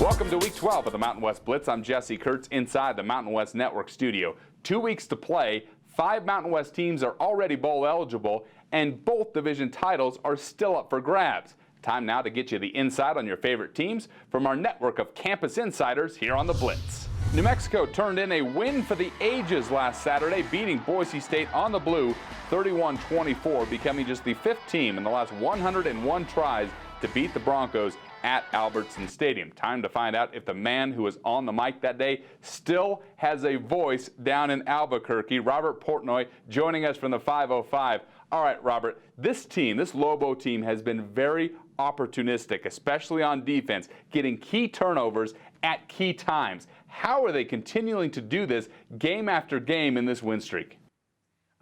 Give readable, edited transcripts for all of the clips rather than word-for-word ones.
Welcome to Week 12 of the Mountain West Blitz. I'm Jesse Kurtz inside the Mountain West Network studio. 2 weeks to play. 5 Mountain West teams are already bowl eligible, and both division titles are still up for grabs. Time now to get you the insight on your favorite teams from our network of campus insiders here on the Blitz. New Mexico turned in a win for the ages last Saturday, beating Boise State on the blue 31-24, becoming just the 5th team in the last 101 tries to beat the Broncos at Albertson Stadium. Time to find out if the man who was on the mic that day still has a voice down in Albuquerque. Robert Portnoy joining us from the 505. All right, Robert, this team, this Lobo team, has been very opportunistic, especially on defense, getting key turnovers at key times. How are they continuing to do this game after game in this win streak?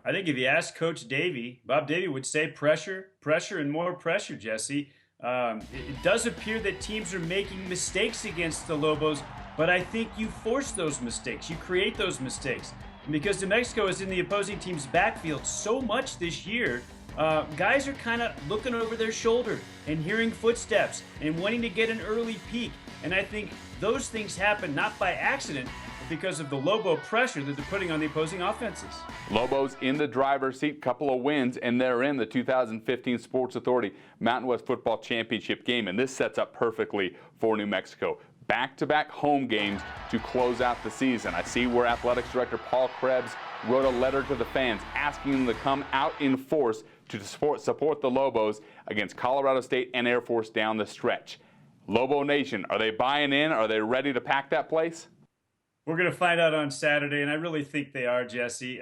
I think if you ask Coach Davey, Bob Davey would say pressure, and more pressure, Jesse. It does appear that teams are making mistakes against the Lobos, but I think you force those mistakes. You create those mistakes. And because New Mexico is in the opposing team's backfield so much this year, guys are kind of looking over their shoulder and hearing footsteps and wanting to get an early peek. And I think those things happen not by accident, but because of the Lobo pressure that they're putting on the opposing offenses. Lobos in the driver's seat, couple of wins, and they're in the 2015 Sports Authority Mountain West Football Championship game, and this sets up perfectly for New Mexico. Back-to-back home games to close out the season. I see where Athletics Director Paul Krebs wrote a letter to the fans asking them to come out in force to support the Lobos against Colorado State and Air Force down the stretch. Lobo Nation, are they buying in? Are they ready to pack that place? We're going to find out on Saturday, and I really think they are, Jesse.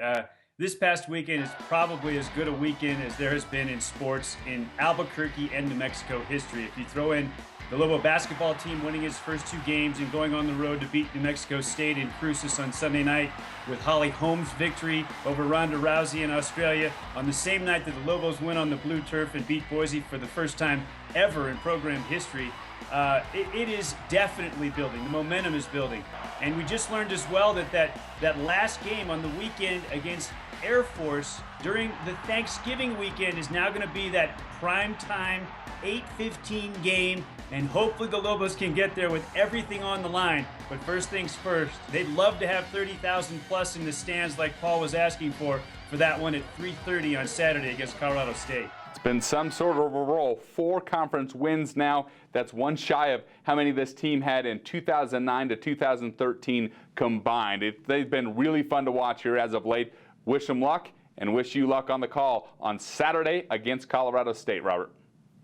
This past weekend is probably as good a weekend as there has been in sports in Albuquerque and New Mexico history. If you throw in the Lobo basketball team winning its first 2 games and going on the road to beat New Mexico State in Cruces on Sunday night, with Holly Holm's victory over Ronda Rousey in Australia on the same night that the Lobos went on the blue turf and beat Boise for the first time ever in program history. It is definitely building. The momentum is building. And we just learned as well that last game on the weekend against Air Force during the Thanksgiving weekend is now going to be that prime time 8:15 game, and hopefully the Lobos can get there with everything on the line. But first things first, they'd love to have 30,000 plus in the stands like Paul was asking for that one at 3:30 on Saturday against Colorado State. It's been some sort of a roll. 4 conference wins now. That's one shy of how many this team had in 2009 to 2013 combined. They've been really fun to watch here as of late. Wish them luck, and wish you luck on the call on Saturday against Colorado State, Robert.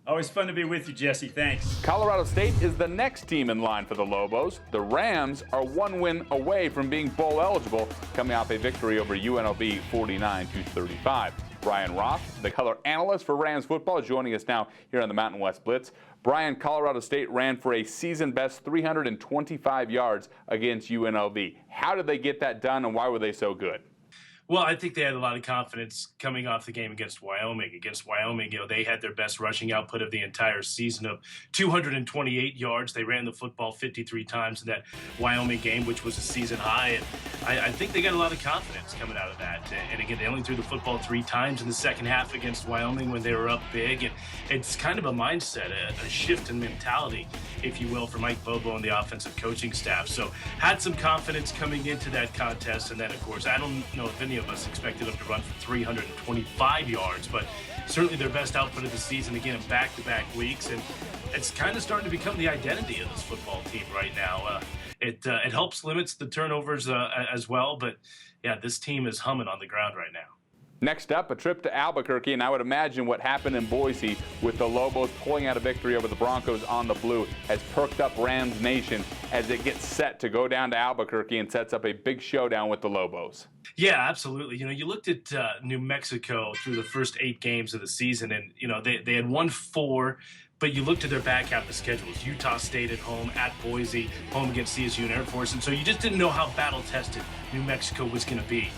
Always fun to be with you, Jesse. Thanks. Colorado State is the next team in line for the Lobos. The Rams are 1 win away from being bowl eligible, coming off a victory over UNLV 49-35. Brian Roth, the color analyst for Rams football, is joining us now here on the Mountain West Blitz. Brian, Colorado State ran for a season-best 325 yards against UNLV. How did they get that done, and why were they so good? Well, I think they had a lot of confidence coming off the game against Wyoming. Against Wyoming, they had their best rushing output of the entire season of 228 yards. They ran the football 53 times in that Wyoming game, which was a season high. And I think they got a lot of confidence coming out of that. And again, they only threw the football 3 times in the second half against Wyoming when they were up big. And it's kind of a mindset, a shift in mentality, if you will, for Mike Bobo and the offensive coaching staff. So had some confidence coming into that contest. And then, of course, I don't know if any of us expected them to run for 325 yards, but certainly their best output of the season, again, in back-to-back weeks, and it's kind of starting to become the identity of this football team right now. It helps limits the turnovers as well, but yeah, this team is humming on the ground right now. Next up, a trip to Albuquerque, and I would imagine what happened in Boise with the Lobos pulling out a victory over the Broncos on the blue has perked up Rams Nation as it gets set to go down to Albuquerque and sets up a big showdown with the Lobos. Yeah, absolutely. You looked at New Mexico through the first 8 games of the season, and, they had won 4, but you looked at their back half of the schedules. Utah State at home, at Boise, home against CSU and Air Force, and so you just didn't know how battle-tested New Mexico was going to be.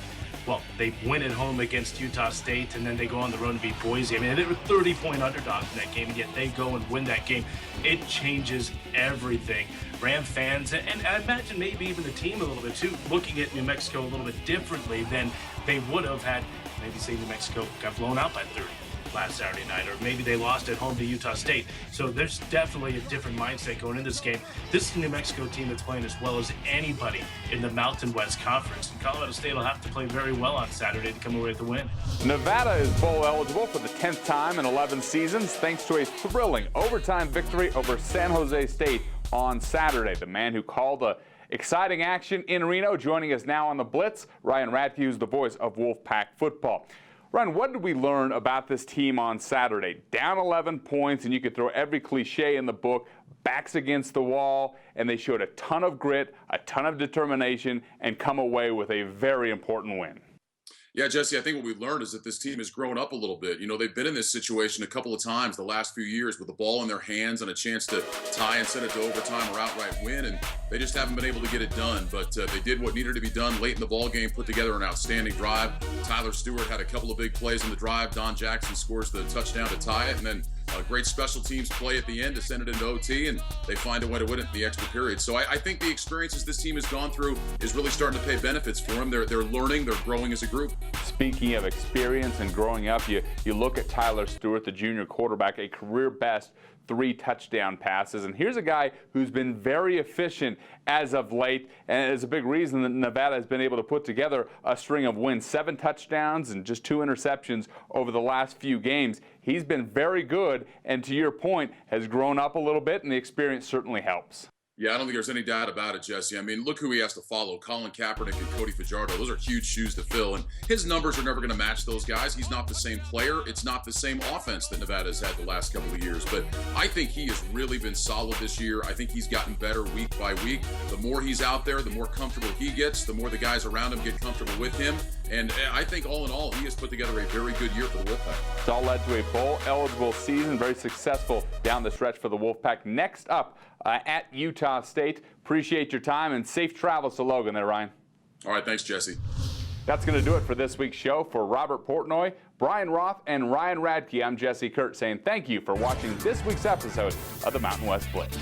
Well, they win at home against Utah State, and then they go on the road and beat Boise. I mean, they were 30-point underdogs in that game, and yet they go and win that game. It changes everything. Ram fans, and I imagine maybe even the team a little bit too, looking at New Mexico a little bit differently than they would have had, maybe say New Mexico got blown out by 30. last Saturday night, or maybe they lost at home to Utah State. So there's definitely a different mindset going into this game. This is a New Mexico team that's playing as well as anybody in the Mountain West Conference. And Colorado State will have to play very well on Saturday to come away with the win. Nevada is bowl eligible for the 10th time in 11 seasons thanks to a thrilling overtime victory over San Jose State on Saturday. The man who called the exciting action in Reno joining us now on the Blitz, Ryan Radke, who's the voice of Wolfpack football. Ryan, what did we learn about this team on Saturday? Down 11 points, and you could throw every cliche in the book, backs against the wall, and they showed a ton of grit, a ton of determination, and come away with a very important win. Yeah, Jesse, I think what we learned is that this team has grown up a little bit. You know, they've been in this situation a couple of times the last few years with the ball in their hands and a chance to tie and send it to overtime or outright win, and they just haven't been able to get it done. But they did what needed to be done late in the ball game, put together an outstanding drive. Tyler Stewart had a couple of big plays in the drive. Don Jackson scores the touchdown to tie it, and then a great special teams play at the end to send it into OT, and they find a way to win it in the extra period. So I think the experiences this team has gone through is really starting to pay benefits for them. They're learning, they're growing as a group. Speaking of experience and growing up, you look at Tyler Stewart, the junior quarterback, a career best 3 touchdown passes. And here's a guy who's been very efficient as of late, and it's a big reason that Nevada has been able to put together a string of wins, 7 touchdowns and just 2 interceptions over the last few games. He's been very good, and to your point, has grown up a little bit, and the experience certainly helps. Yeah, I don't think there's any doubt about it, Jesse. I mean, look who he has to follow. Colin Kaepernick and Cody Fajardo. Those are huge shoes to fill, and his numbers are never going to match those guys. He's not the same player. It's not the same offense that Nevada's had the last couple of years, but I think he has really been solid this year. I think he's gotten better week by week. The more he's out there, the more comfortable he gets, the more the guys around him get comfortable with him, and I think all in all, he has put together a very good year for the Wolfpack. It's all led to a bowl-eligible season, very successful down the stretch for the Wolfpack. Next up, at Utah State. Appreciate your time and safe travels to Logan there, Ryan. All right, thanks, Jesse. That's going to do it for this week's show. For Robert Portnoy, Brian Roth, and Ryan Radke, I'm Jesse Kurtz saying thank you for watching this week's episode of the Mountain West Blitz.